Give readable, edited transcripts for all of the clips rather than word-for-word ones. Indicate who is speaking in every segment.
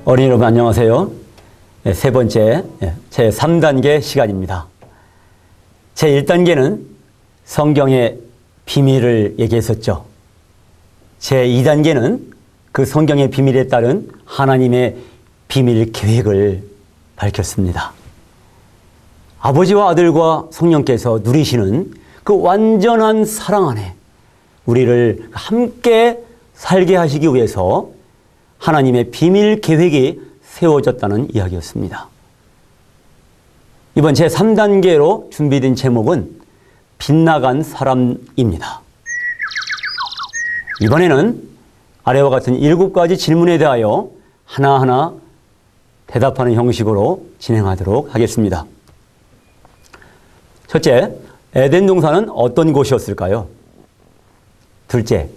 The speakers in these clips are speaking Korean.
Speaker 1: 어린이 여러분 안녕하세요. 세 번째 제3단계 시간입니다. 제1단계는 성경의 비밀을 얘기했었죠. 제2단계는 그 성경의 비밀에 따른 하나님의 비밀 계획을 밝혔습니다. 아버지와 아들과 성령께서 누리시는 그 완전한 사랑 안에 우리를 함께 살게 하시기 위해서 하나님의 비밀 계획이 세워졌다는 이야기였습니다. 이번 제3단계로 준비된 제목은 빗나간 사람입니다. 이번에는 아래와 같은 7가지 질문에 대하여 하나하나 대답하는 형식으로 진행하도록 하겠습니다. 첫째, 에덴 동산은 어떤 곳이었을까요? 둘째,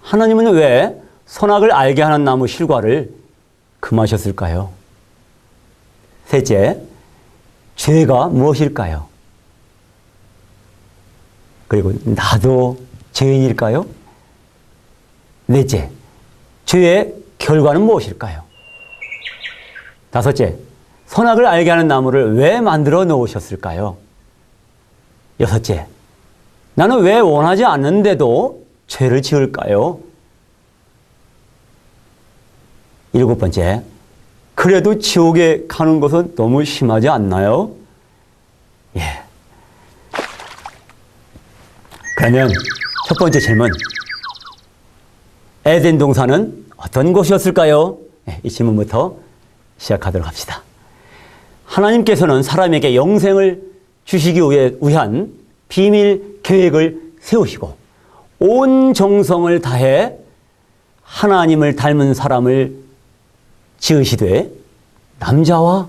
Speaker 1: 하나님은 왜 선악을 알게 하는 나무 실과를 금하셨을까요? 셋째, 죄가 무엇일까요? 그리고 나도 죄인일까요? 넷째, 죄의 결과는 무엇일까요? 다섯째, 선악을 알게 하는 나무를 왜 만들어 놓으셨을까요? 여섯째, 나는 왜 원하지 않는데도 죄를 지을까요? 일곱 번째, 그래도 지옥에 가는 것은 너무 심하지 않나요? 예. 그러면 첫 번째 질문, 에덴 동산은 어떤 곳이었을까요? 이 질문부터 시작하도록 합시다. 하나님께서는 사람에게 영생을 주시기 위한 비밀 계획을 세우시고 온 정성을 다해 하나님을 닮은 사람을 지으시되 남자와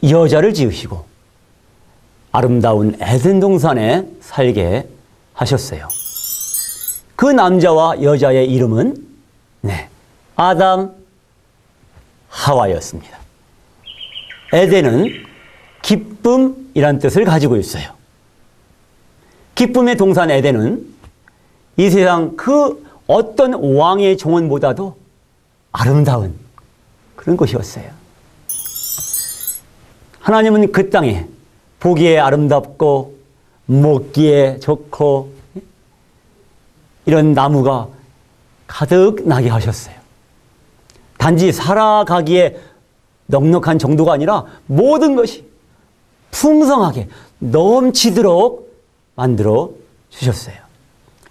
Speaker 1: 여자를 지으시고 아름다운 에덴 동산에 살게 하셨어요. 그 남자와 여자의 이름은 아담, 하와였습니다. 에덴은 기쁨이란 뜻을 가지고 있어요. 기쁨의 동산 에덴은 이 세상 그 어떤 왕의 정원보다도 아름다운 그런 곳이었어요. 하나님은 그 땅에 보기에 아름답고 먹기에 좋고 이런 나무가 가득 나게 하셨어요. 단지 살아가기에 넉넉한 정도가 아니라 모든 것이 풍성하게 넘치도록 만들어 주셨어요.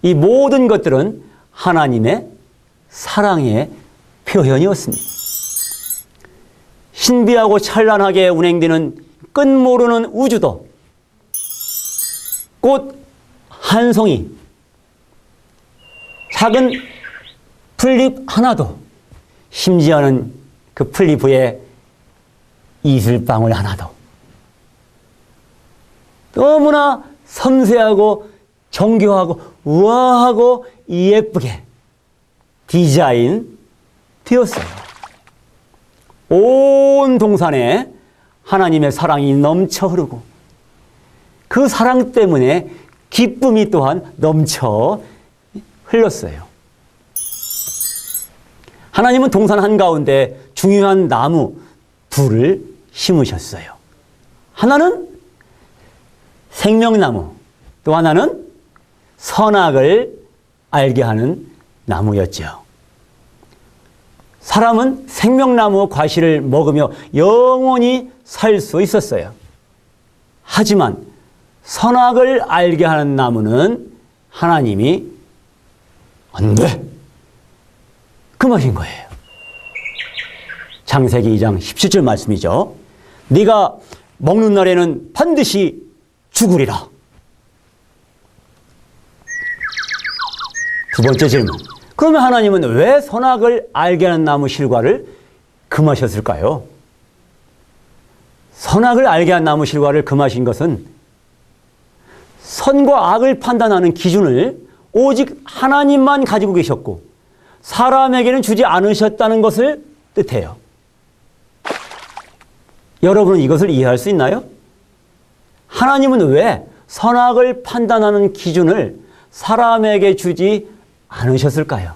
Speaker 1: 이 모든 것들은 하나님의 사랑의 표현이었습니다. 신비하고 찬란하게 운행되는 끝모르는 우주도, 꽃 한 송이, 작은 풀잎 하나도, 심지어는 그 풀잎 위에 이슬방울 하나도 너무나 섬세하고 정교하고 우아하고 예쁘게 디자인 되었어요. 온 동산에 하나님의 사랑이 넘쳐 흐르고 그 사랑 때문에 기쁨이 또한 넘쳐 흘렀어요. 하나님은 동산 한가운데 중요한 나무 둘을 심으셨어요. 하나는 생명나무, 또 하나는 선악을 알게 하는 나무였죠. 사람은 생명나무 과실을 먹으며 영원히 살 수 있었어요. 하지만 선악을 알게 하는 나무는 하나님이 안 돼! 금하신 거예요. 창세기 2장 17절 말씀이죠. 네가 먹는 날에는 반드시 죽으리라. 두 번째 질문. 그러면 하나님은 왜 선악을 알게 하는 나무 실과를 금하셨을까요? 선악을 알게 한 나무 실과를 금하신 것은 선과 악을 판단하는 기준을 오직 하나님만 가지고 계셨고 사람에게는 주지 않으셨다는 것을 뜻해요. 여러분은 이것을 이해할 수 있나요? 하나님은 왜 선악을 판단하는 기준을 사람에게 주지 않으셨을까요?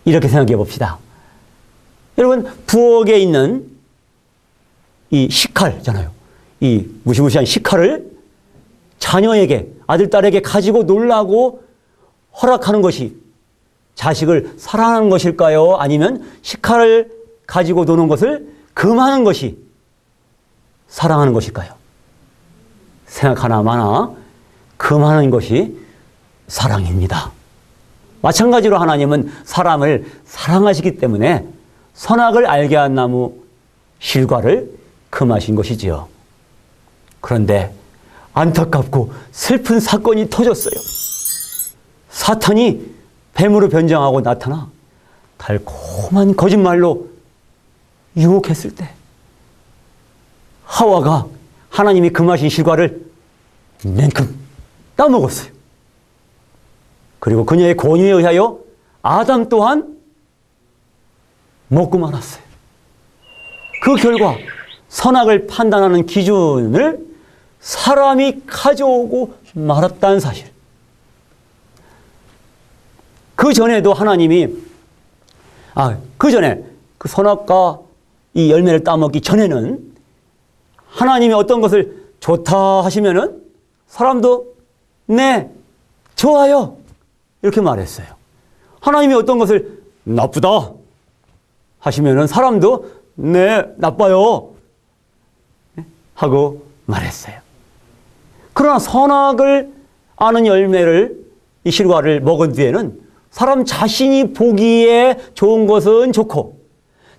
Speaker 1: 이렇게 생각해 봅시다. 여러분, 부엌에 있는 이 식칼잖아요. 이 무시무시한 식칼을 자녀에게, 아들, 딸에게 가지고 놀라고 허락하는 것이 자식을 사랑하는 것일까요? 아니면 식칼을 가지고 노는 것을 금하는 것이 사랑하는 것일까요? 생각하나마나 금하는 것이 사랑입니다. 마찬가지로 하나님은 사람을 사랑하시기 때문에 선악을 알게 한 나무 실과를 금하신 것이지요. 그런데 안타깝고 슬픈 사건이 터졌어요. 사탄이 뱀으로 변장하고 나타나 달콤한 거짓말로 유혹했을 때 하와가 하나님이 금하신 실과를 냉큼 따먹었어요. 그리고 그녀의 권유에 의하여 아담 또한 먹고 말았어요. 그 결과 선악을 판단하는 기준을 사람이 가져오고 말았다는 사실. 그 전에도 하나님이, 그 전에 그 선악과 이 열매를 따먹기 전에는 하나님이 어떤 것을 좋다 하시면은 사람도 네, 좋아요. 이렇게 말했어요. 하나님이 어떤 것을 나쁘다 하시면은 사람도 네, 나빠요. 하고 말했어요. 그러나 선악을 아는 열매를, 이 실과를 먹은 뒤에는 사람 자신이 보기에 좋은 것은 좋고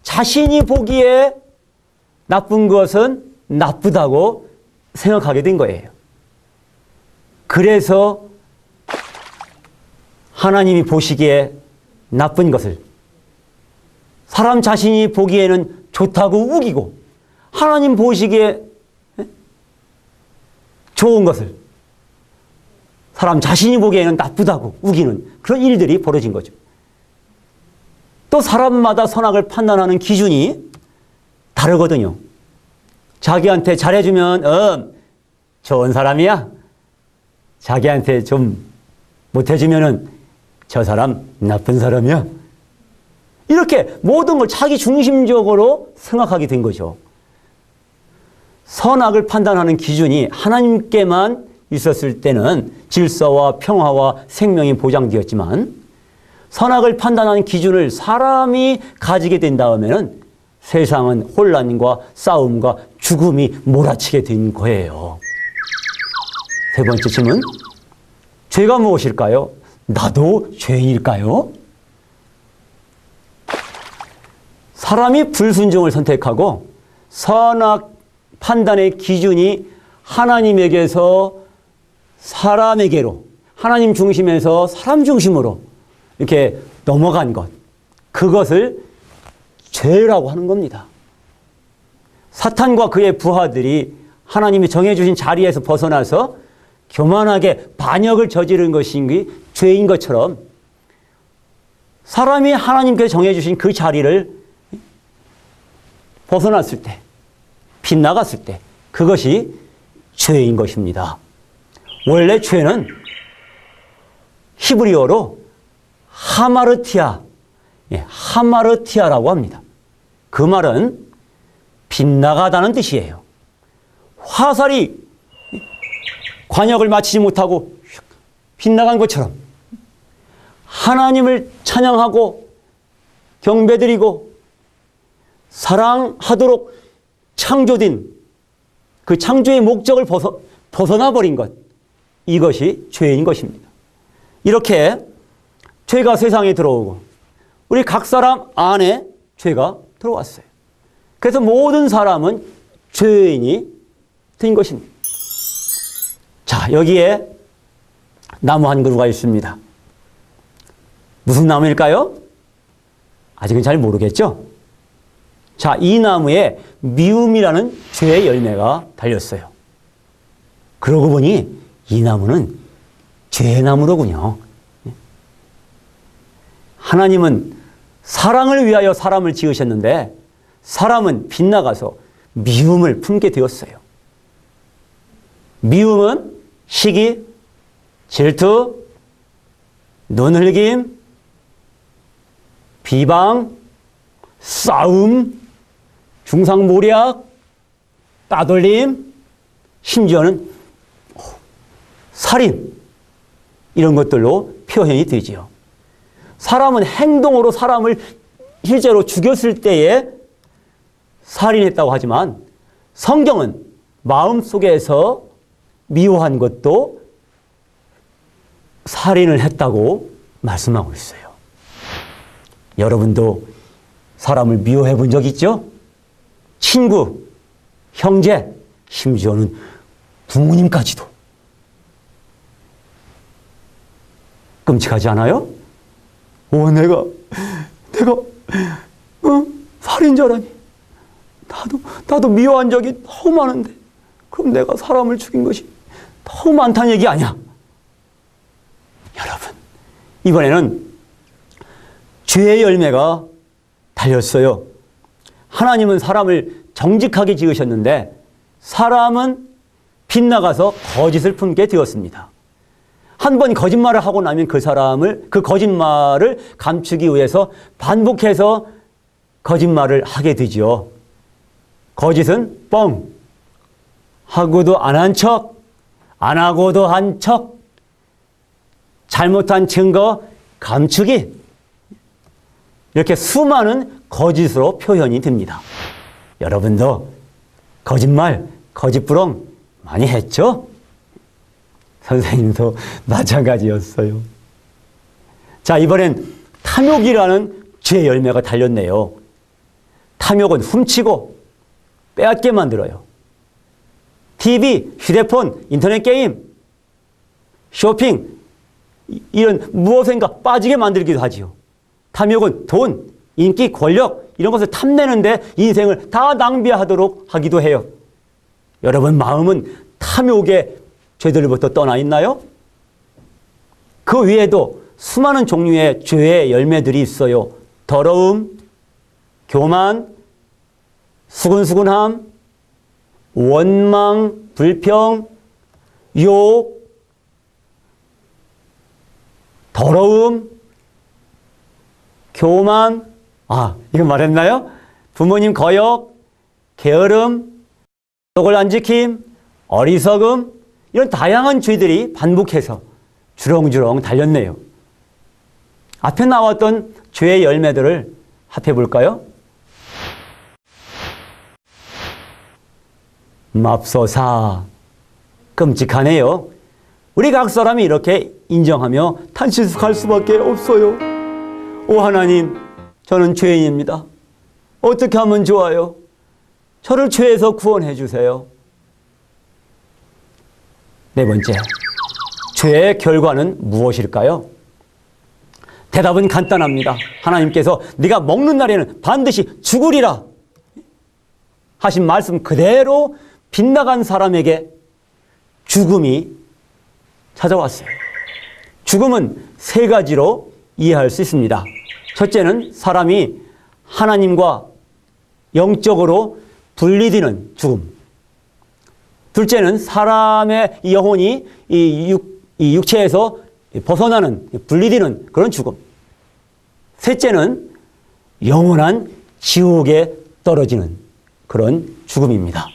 Speaker 1: 자신이 보기에 나쁜 것은 나쁘다고 생각하게 된 거예요. 그래서 하나님이 보시기에 나쁜 것을 사람 자신이 보기에는 좋다고 우기고 하나님 보시기에 좋은 것을 사람 자신이 보기에는 나쁘다고 우기는 그런 일들이 벌어진 거죠. 또 사람마다 선악을 판단하는 기준이 다르거든요. 자기한테 잘해주면 좋은 사람이야. 자기한테 좀 못해주면은 저 사람 나쁜 사람이야. 이렇게 모든 걸 자기 중심적으로 생각하게 된 거죠. 선악을 판단하는 기준이 하나님께만 있었을 때는 질서와 평화와 생명이 보장되었지만 선악을 판단하는 기준을 사람이 가지게 된 다음에는 세상은 혼란과 싸움과 죽음이 몰아치게 된 거예요. 세 번째 질문. 죄가 무엇일까요? 나도 죄인일까요? 사람이 불순종을 선택하고 선악 판단의 기준이 하나님에게서 사람에게로, 하나님 중심에서 사람 중심으로 이렇게 넘어간 것, 그것을 죄라고 하는 겁니다. 사탄과 그의 부하들이 하나님이 정해주신 자리에서 벗어나서 교만하게 반역을 저지른 것이 죄인 것처럼 사람이 하나님께서 정해주신 그 자리를 벗어났을 때, 빗나갔을 때 그것이 죄인 것입니다. 원래 죄는 히브리어로 하마르티아, 하마르티아라고 합니다. 그 말은 빗나가다는 뜻이에요. 화살이 관역을 마치지 못하고 빗나간 것처럼 하나님을 찬양하고 경배드리고 사랑하도록 창조된 그 창조의 목적을 벗어나 버린 것, 이것이 죄인 것입니다. 이렇게 죄가 세상에 들어오고 우리 각 사람 안에 죄가 들어왔어요. 그래서 모든 사람은 죄인이 된 것입니다. 자, 여기에 나무 한 그루가 있습니다. 무슨 나무일까요? 아직은 잘 모르겠죠? 자, 이 나무에 미움이라는 죄의 열매가 달렸어요. 그러고 보니 이 나무는 죄의 나무로군요. 하나님은 사랑을 위하여 사람을 지으셨는데 사람은 빗나가서 미움을 품게 되었어요. 미움은 시기, 질투, 눈흘김, 비방, 싸움, 중상모략, 따돌림, 심지어는 살인, 이런 것들로 표현이 되지요. 사람은 행동으로 사람을 실제로 죽였을 때에 살인했다고 하지만 성경은 마음속에서 미워한 것도 살인을 했다고 말씀하고 있어요. 여러분도 사람을 미워해 본 적 있죠? 친구, 형제, 심지어는 부모님까지도. 끔찍하지 않아요? 내가 살인자라니. 나도 미워한 적이 너무 많은데, 그럼 내가 사람을 죽인 것이 너무 많다는 얘기 아니야? 여러분, 이번에는 죄의 열매가 달렸어요. 하나님은 사람을 정직하게 지으셨는데 사람은 빗나가서 거짓을 품게 되었습니다. 한 번 거짓말을 하고 나면 그 거짓말을 감추기 위해서 반복해서 거짓말을 하게 되죠. 거짓은 뻥, 하고도 안 한 척, 안 하고도 한 척, 잘못한 증거 감추기, 이렇게 수많은 거짓으로 표현이 됩니다. 여러분도 거짓말, 거짓부렁 많이 했죠? 선생님도 마찬가지였어요. 자, 이번엔 탐욕이라는 죄의 열매가 달렸네요. 탐욕은 훔치고 빼앗게 만들어요. TV, 휴대폰, 인터넷 게임, 쇼핑, 이런 무엇인가 빠지게 만들기도 하지요. 탐욕은 돈, 인기, 권력, 이런 것을 탐내는데 인생을 다 낭비하도록 하기도 해요. 여러분 마음은 탐욕의 죄들로부터 떠나 있나요? 그 외에도 수많은 종류의 죄의 열매들이 있어요. 더러움, 교만, 수근수근함, 원망, 불평, 욕, 더러움, 교만, 이거 말했나요? 부모님 거역, 게으름, 약속을 안 지킴, 어리석음, 이런 다양한 죄들이 반복해서 주렁주렁 달렸네요. 앞에 나왔던 죄의 열매들을 합해 볼까요? 맙소사, 끔찍하네요. 우리 각 사람이 이렇게 인정하며 탄식할 수밖에 없어요. 오 하나님, 저는 죄인입니다. 어떻게 하면 좋아요? 저를 죄에서 구원해 주세요. 네 번째, 죄의 결과는 무엇일까요? 대답은 간단합니다. 하나님께서 네가 먹는 날에는 반드시 죽으리라 하신 말씀 그대로 빗나간 사람에게 죽음이 찾아왔어요. 죽음은 세 가지로 이해할 수 있습니다. 첫째는 사람이 하나님과 영적으로 분리되는 죽음. 둘째는 사람의 영혼이 이 육체에서 벗어나는, 분리되는 그런 죽음. 셋째는 영원한 지옥에 떨어지는 그런 죽음입니다.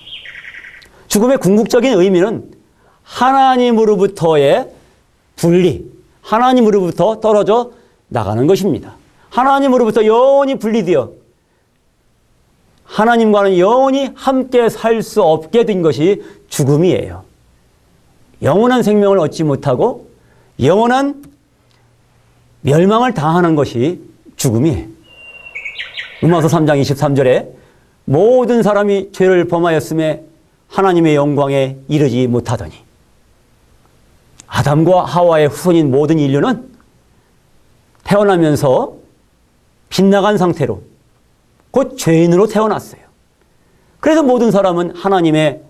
Speaker 1: 죽음의 궁극적인 의미는 하나님으로부터의 분리, 하나님으로부터 떨어져 나가는 것입니다. 하나님으로부터 영원히 분리되어 하나님과는 영원히 함께 살 수 없게 된 것이 죽음이에요. 영원한 생명을 얻지 못하고 영원한 멸망을 당하는 것이 죽음이에요. 로마서 3장 23절에 모든 사람이 죄를 범하였음에 하나님의 영광에 이르지 못하더니, 아담과 하와의 후손인 모든 인류는 태어나면서 빗나간 상태로 곧 죄인으로 태어났어요. 그래서 모든 사람은 하나님의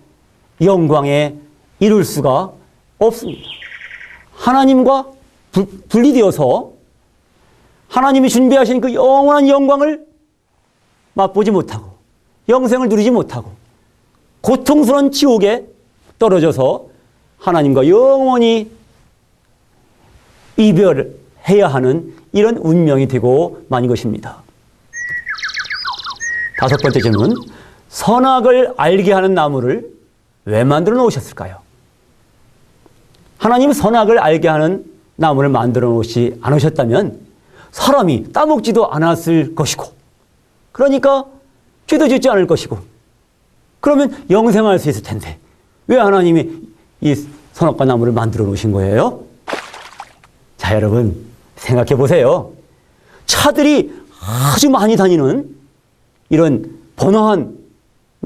Speaker 1: 영광에 이룰 수가 없습니다. 하나님과 분리되어서 하나님이 준비하신 그 영원한 영광을 맛보지 못하고 영생을 누리지 못하고 고통스러운 지옥에 떨어져서 하나님과 영원히 이별해야 하는 이런 운명이 되고 만 것입니다. 다섯 번째 질문. 선악을 알게 하는 나무를 왜 만들어 놓으셨을까요? 하나님 선악을 알게 하는 나무를 만들어 놓지 않으셨다면 사람이 따먹지도 않았을 것이고, 그러니까 죄도 짓지 않을 것이고, 그러면 영생할 수 있을 텐데 왜 하나님이 이 선악과 나무를 만들어 놓으신 거예요? 자, 여러분 생각해 보세요. 차들이 아주 많이 다니는 이런 번화한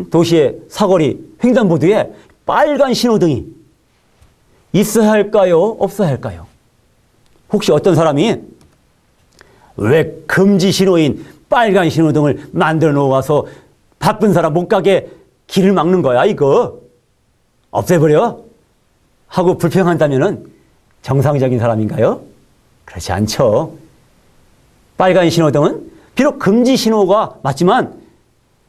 Speaker 1: 도시의 사거리 횡단보도에 빨간 신호등이 있어야 할까요? 없어야 할까요? 혹시 어떤 사람이 왜 금지 신호인 빨간 신호등을 만들어 놓아서 바쁜 사람 못 가게 길을 막는 거야, 이거? 없애버려? 하고 불평한다면은 정상적인 사람인가요? 그렇지 않죠. 빨간 신호등은 비록 금지 신호가 맞지만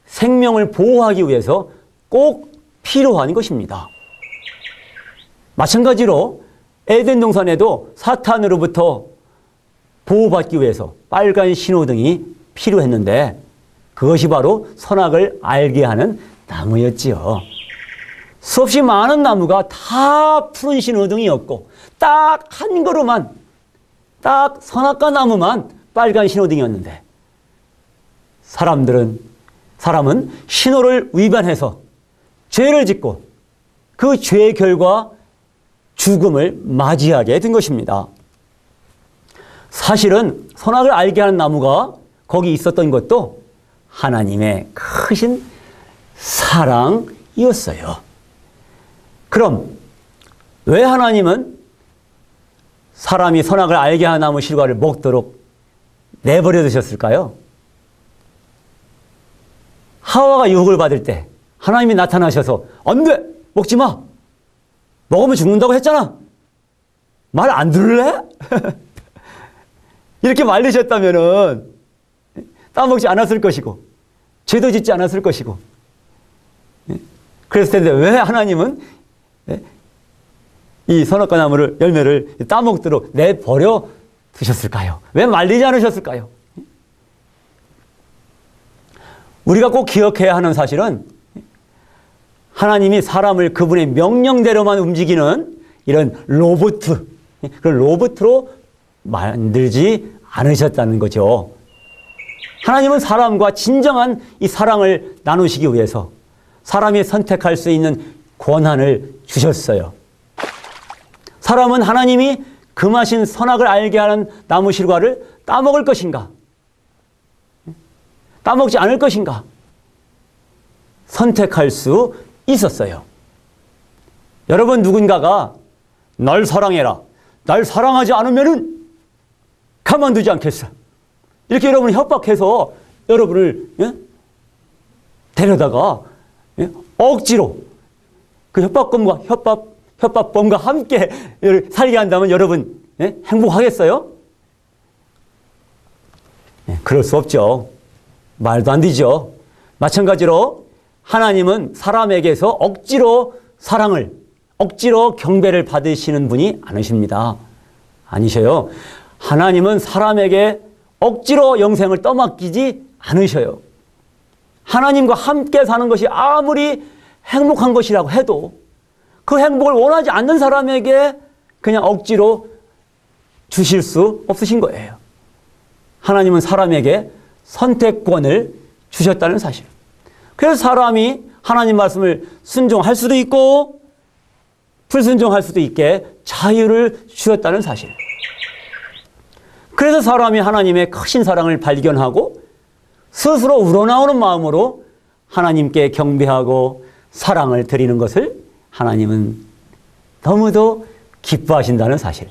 Speaker 1: 생명을 보호하기 위해서 꼭 필요한 것입니다. 마찬가지로 에덴 동산에도 사탄으로부터 보호받기 위해서 빨간 신호등이 필요했는데 그것이 바로 선악을 알게 하는 나무였지요. 수없이 많은 나무가 다 푸른 신호등이었고 딱 한 그루만, 딱 선악과 나무만 빨간 신호등이었는데 사람은 신호를 위반해서 죄를 짓고 그 죄의 결과 죽음을 맞이하게 된 것입니다. 사실은 선악을 알게 하는 나무가 거기 있었던 것도 하나님의 크신 사랑이었어요. 그럼 왜 하나님은 사람이 선악을 알게 하는 나무 실과를 먹도록 내버려 두셨을까요? 하와가 유혹을 받을 때 하나님이 나타나셔서 안 돼! 먹지 마! 먹으면 죽는다고 했잖아! 말 안 들을래? 이렇게 말리셨다면은 따먹지 않았을 것이고 죄도 짓지 않았을 것이고 그랬을 텐데 왜 하나님은 이 선악과 나무를 열매를 따먹도록 내버려 두셨을까요? 왜 말리지 않으셨을까요? 우리가 꼭 기억해야 하는 사실은 하나님이 사람을 그분의 명령대로만 움직이는 이런 그런 로봇으로 만들지 않으셨다는 거죠. 하나님은 사람과 진정한 이 사랑을 나누시기 위해서 사람이 선택할 수 있는 권한을 주셨어요. 사람은 하나님이 금하신 선악을 알게 하는 나무 실과를 따먹을 것인가? 따먹지 않을 것인가? 선택할 수 있었어요. 여러분 누군가가 날 사랑해라. 날 사랑하지 않으면은 가만두지 않겠어. 이렇게 여러분을 협박해서 여러분을 데려다가 억지로 그 협박범과 함께 살게 한다면 여러분 행복하겠어요? 그럴 수 없죠. 말도 안 되죠. 마찬가지로 하나님은 사람에게서 억지로 경배를 받으시는 분이 아니십니다. 아니셔요. 하나님은 사람에게 억지로 영생을 떠맡기지 않으셔요. 하나님과 함께 사는 것이 아무리 행복한 것이라고 해도 그 행복을 원하지 않는 사람에게 그냥 억지로 주실 수 없으신 거예요. 하나님은 사람에게 선택권을 주셨다는 사실. 그래서 사람이 하나님 말씀을 순종할 수도 있고 불순종할 수도 있게 자유를 주셨다는 사실. 그래서 사람이 하나님의 크신 사랑을 발견하고 스스로 우러나오는 마음으로 하나님께 경배하고 사랑을 드리는 것을 하나님은 너무도 기뻐하신다는 사실.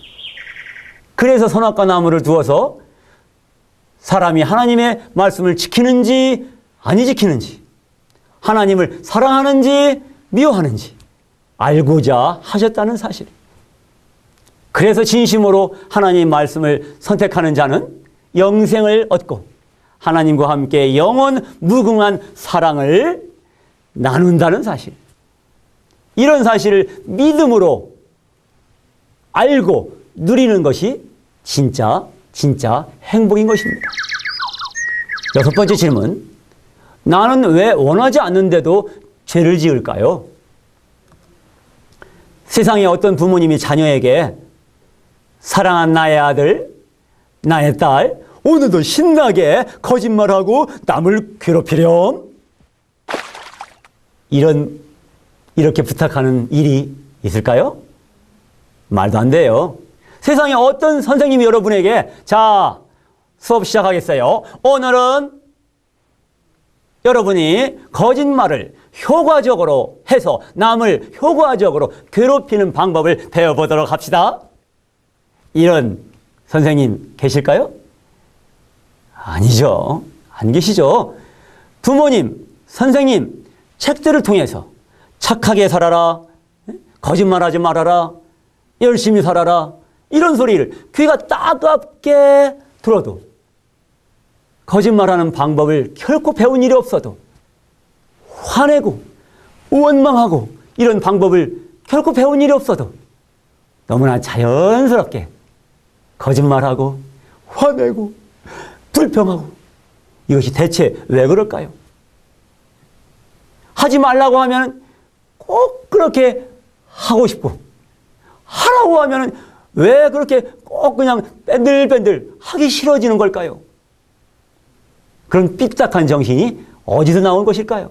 Speaker 1: 그래서 선악과 나무를 두어서 사람이 하나님의 말씀을 지키는지 아니 지키는지, 하나님을 사랑하는지 미워하는지 알고자 하셨다는 사실. 그래서 진심으로 하나님 말씀을 선택하는 자는 영생을 얻고 하나님과 함께 영원 무궁한 사랑을 나눈다는 사실. 이런 사실을 믿음으로 알고 누리는 것이 진짜 행복인 것입니다. 여섯 번째 질문. 나는 왜 원하지 않는데도 죄를 지을까요? 세상에 어떤 부모님이 자녀에게 사랑한 나의 아들, 나의 딸, 오늘도 신나게 거짓말하고 남을 괴롭히렴. 이렇게 부탁하는 일이 있을까요? 말도 안 돼요. 세상에 어떤 선생님이 여러분에게 자, 수업 시작하겠어요. 오늘은 여러분이 거짓말을 효과적으로 해서 남을 효과적으로 괴롭히는 방법을 배워보도록 합시다. 이런 선생님 계실까요? 아니죠. 안 계시죠. 부모님, 선생님, 책들을 통해서 착하게 살아라, 거짓말하지 말아라, 열심히 살아라, 이런 소리를 귀가 따갑게 들어도 거짓말하는 방법을 결코 배운 일이 없어도 화내고 원망하고 이런 방법을 결코 배운 일이 없어도 너무나 자연스럽게 거짓말하고 화내고 불평하고 이것이 대체 왜 그럴까요? 하지 말라고 하면 꼭 그렇게 하고 싶고 하라고 하면 왜 그렇게 꼭 그냥 뺀들뺀들 하기 싫어지는 걸까요? 그런 삐딱한 정신이 어디서 나온 것일까요?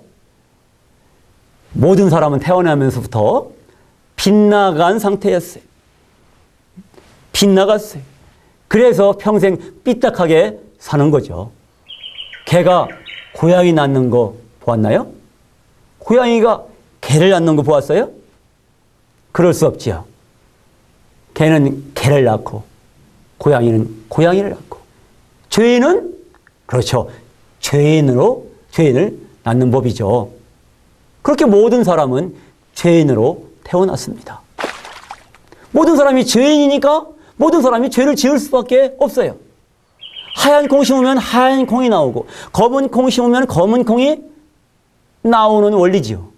Speaker 1: 모든 사람은 태어나면서부터 빗나간 상태였어요. 빗나갔어요. 그래서 평생 삐딱하게 사는 거죠. 개가 고양이 낳는 거 보았나요? 고양이가 개를 낳는 거 보았어요? 그럴 수 없지요. 개는 개를 낳고 고양이는 고양이를 낳고 죄인은 그렇죠. 죄인을 낳는 법이죠. 그렇게 모든 사람은 죄인으로 태어났습니다. 모든 사람이 죄인이니까 모든 사람이 죄를 지을 수밖에 없어요. 하얀 콩 심으면 하얀 콩이 나오고 검은 콩 심으면 검은 콩이 나오는 원리지요.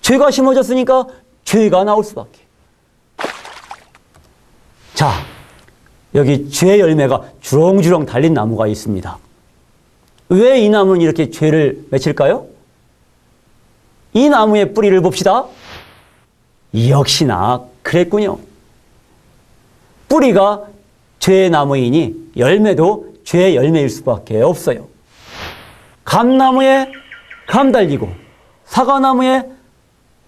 Speaker 1: 죄가 심어졌으니까 죄가 나올 수밖에. 자, 여기 죄의 열매가 주렁주렁 달린 나무가 있습니다. 왜 이 나무는 이렇게 죄를 맺힐까요? 이 나무의 뿌리를 봅시다. 역시나 그랬군요. 뿌리가 죄의 나무이니 열매도 죄의 열매일 수밖에 없어요. 감나무에 감 달리고 사과나무에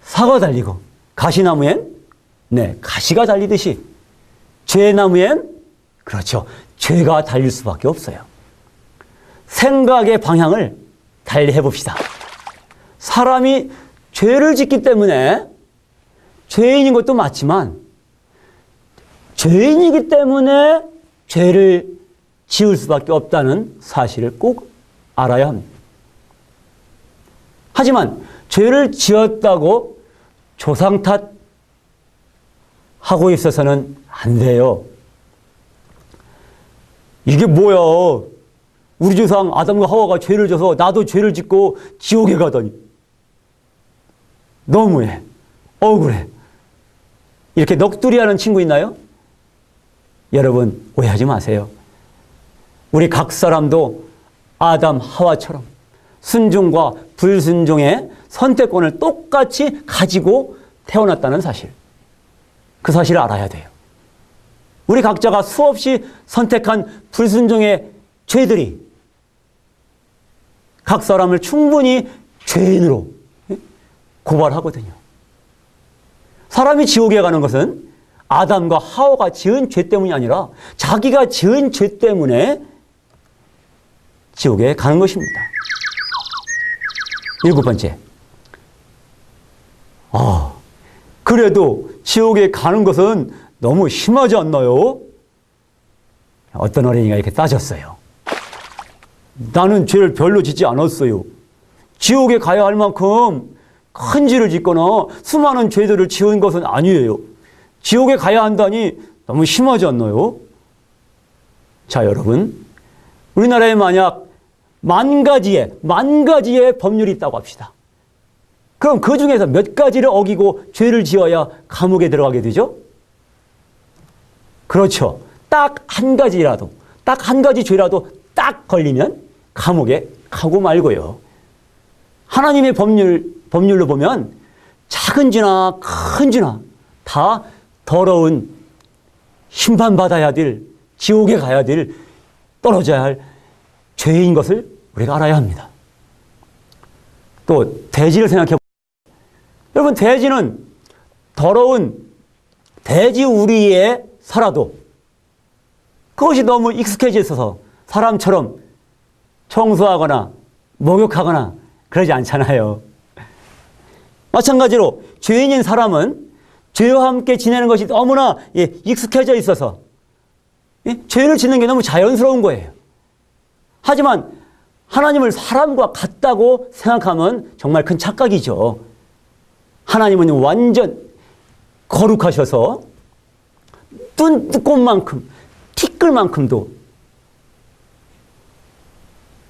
Speaker 1: 사과 달리고 가시나무엔 가시가 달리듯이 죄의 나무엔 그렇죠. 죄가 달릴 수밖에 없어요. 생각의 방향을 달리 해봅시다. 사람이 죄를 짓기 때문에 죄인인 것도 맞지만 죄인이기 때문에 죄를 지을 수밖에 없다는 사실을 꼭 알아야 합니다. 하지만 죄를 지었다고 조상 탓하고 있어서는 안 돼요. 이게 뭐야? 우리 조상 아담과 하와가 죄를 져서 나도 죄를 짓고 지옥에 가다니. 너무해. 억울해. 이렇게 넋두리하는 친구 있나요? 여러분 오해하지 마세요. 우리 각 사람도 아담 하와처럼 순종과 불순종의 선택권을 똑같이 가지고 태어났다는 사실. 그 사실을 알아야 돼요. 우리 각자가 수없이 선택한 불순종의 죄들이 각 사람을 충분히 죄인으로 고발하거든요. 사람이 지옥에 가는 것은 아담과 하와가 지은 죄 때문이 아니라 자기가 지은 죄 때문에 지옥에 가는 것입니다. 7번째. 그래도 지옥에 가는 것은 너무 심하지 않나요? 어떤 어린이가 이렇게 따졌어요. 나는 죄를 별로 짓지 않았어요. 지옥에 가야 할 만큼 큰 죄를 짓거나 수많은 죄들을 지은 것은 아니에요. 지옥에 가야 한다니 너무 심하지 않나요? 자, 여러분. 우리나라에 만약 만 가지의 법률이 있다고 합시다. 그럼 그 중에서 몇 가지를 어기고 죄를 지어야 감옥에 들어가게 되죠? 그렇죠. 딱 한 가지라도, 딱 한 가지 죄라도 딱 걸리면 감옥에 가고 말고요. 하나님의 법률로 보면 작은 죄나 큰 죄나 다 더러운 심판받아야 될, 지옥에 가야 될, 떨어져야 할 죄인 것을 우리가 알아야 합니다. 또 돼지를 생각해 보세요. 여러분, 돼지는 더러운 돼지 우리에 살아도 그것이 너무 익숙해져 있어서 사람처럼 청소하거나 목욕하거나 그러지 않잖아요. 마찬가지로 죄인인 사람은 죄와 함께 지내는 것이 너무나 익숙해져 있어서 죄를 짓는 게 너무 자연스러운 거예요. 하지만 하나님을 사람과 같다고 생각하면 정말 큰 착각이죠. 하나님은 완전 거룩하셔서 눈꽃만큼, 티끌만큼도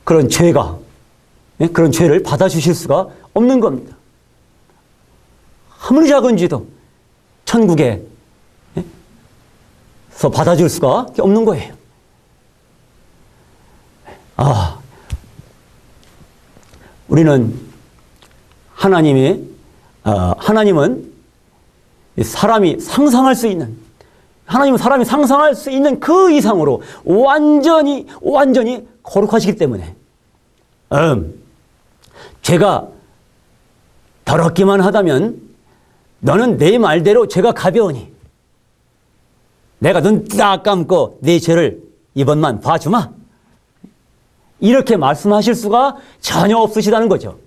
Speaker 1: 그런 죄를 받아주실 수가 없는 겁니다. 아무리 작은 죄도 천국에서 받아줄 수가 없는 거예요. 우리는 하나님은 사람이 상상할 수 있는, 하나님은 사람이 상상할 수 있는 그 이상으로 완전히 거룩하시기 때문에 죄가 더럽기만 하다면 너는 내 말대로 죄가 가벼우니 내가 눈 딱 감고 네 죄를 이번만 봐주마, 이렇게 말씀하실 수가 전혀 없으시다는 거죠.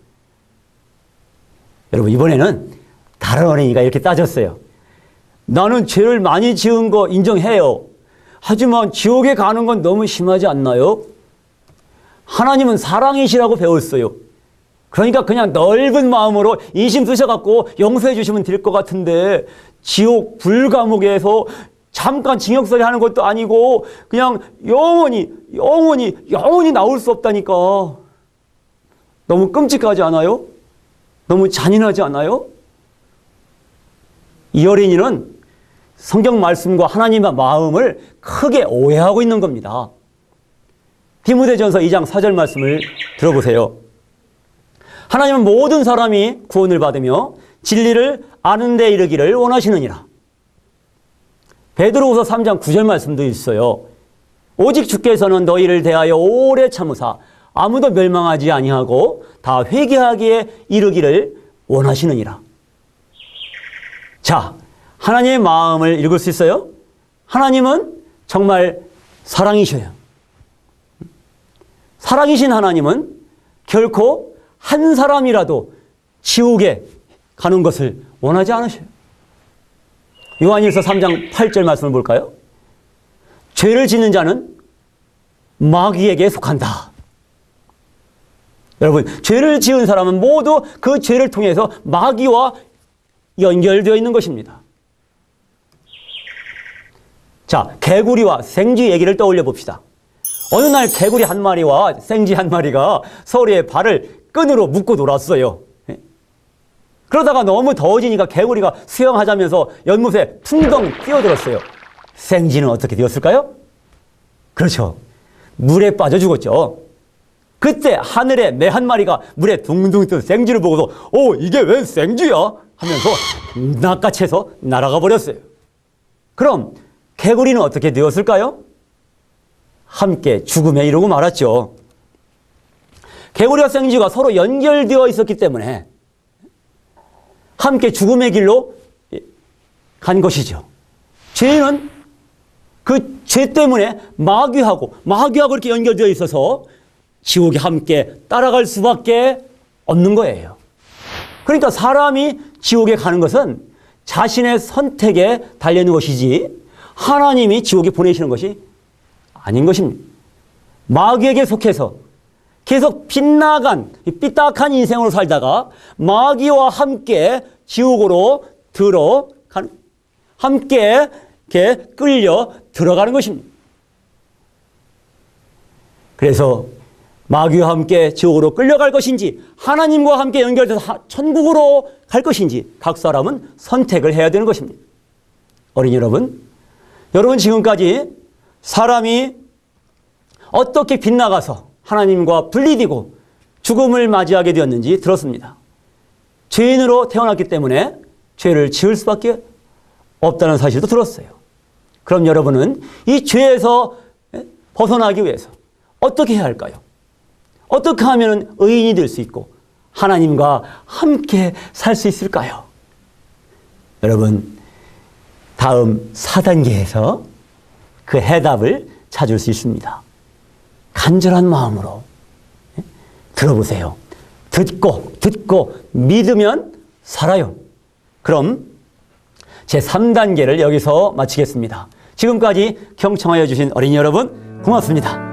Speaker 1: 여러분, 이번에는 다른 어린이가 이렇게 따졌어요. 나는 죄를 많이 지은 거 인정해요. 하지만 지옥에 가는 건 너무 심하지 않나요? 하나님은 사랑이시라고 배웠어요. 그러니까 그냥 넓은 마음으로 인심 쓰셔갖고 용서해 주시면 될 것 같은데, 지옥 불감옥에서 잠깐 징역살이 하는 것도 아니고 그냥 영원히 나올 수 없다니까. 너무 끔찍하지 않아요? 너무 잔인하지 않아요? 이 어린이는 성경 말씀과 하나님의 마음을 크게 오해하고 있는 겁니다. 디모데전서 2장 4절 말씀을 들어보세요. 하나님은 모든 사람이 구원을 받으며 진리를 아는 데 이르기를 원하시느니라. 베드로후서 3장 9절 말씀도 있어요. 오직 주께서는 너희를 대하여 오래 참으사 아무도 멸망하지 아니하고 다 회개하기에 이르기를 원하시느니라. 자, 하나님의 마음을 읽을 수 있어요? 하나님은 정말 사랑이셔요. 사랑이신 하나님은 결코 한 사람이라도 지옥에 가는 것을 원하지 않으셔요. 요한일서 3장 8절 말씀을 볼까요? 죄를 짓는 자는 마귀에게 속한다. 여러분, 죄를 지은 사람은 모두 그 죄를 통해서 마귀와 연결되어 있는 것입니다. 자, 개구리와 생쥐 얘기를 떠올려 봅시다. 어느 날 개구리 한 마리와 생쥐 한 마리가 서로의 발을 끈으로 묶고 놀았어요. 그러다가 너무 더워지니까 개구리가 수영하자면서 연못에 풍덩 뛰어들었어요. 생쥐는 어떻게 되었을까요? 그렇죠. 물에 빠져 죽었죠. 그때 하늘에 매 한 마리가 물에 둥둥 뜬 생쥐를 보고서 이게 웬 생쥐야? 하면서 낚아채서 날아가 버렸어요. 그럼 개구리는 어떻게 되었을까요? 함께 죽음에 이르고 말았죠. 개구리와 생쥐가 서로 연결되어 있었기 때문에 함께 죽음의 길로 간 것이죠. 죄는 그 죄 때문에 마귀하고 이렇게 연결되어 있어서 지옥에 함께 따라갈 수밖에 없는 거예요. 그러니까 사람이 지옥에 가는 것은 자신의 선택에 달려있는 것이지 하나님이 지옥에 보내시는 것이 아닌 것입니다. 마귀에게 속해서 계속 빗나간 삐딱한 인생으로 살다가 마귀와 함께 지옥으로 함께 이렇게 끌려 들어가는 것입니다. 그래서 마귀와 함께 지옥으로 끌려갈 것인지 하나님과 함께 연결돼서 천국으로 갈 것인지 각 사람은 선택을 해야 되는 것입니다. 어린이 여러분 지금까지 사람이 어떻게 빗나가서 하나님과 분리되고 죽음을 맞이하게 되었는지 들었습니다. 죄인으로 태어났기 때문에 죄를 지을 수밖에 없다는 사실도 들었어요. 그럼 여러분은 이 죄에서 벗어나기 위해서 어떻게 해야 할까요? 어떻게 하면 의인이 될 수 있고 하나님과 함께 살 수 있을까요? 여러분, 다음 4단계에서 그 해답을 찾을 수 있습니다. 간절한 마음으로 들어보세요. 듣고 믿으면 살아요. 그럼 제3단계를 여기서 마치겠습니다. 지금까지 경청하여 주신 어린이 여러분 고맙습니다.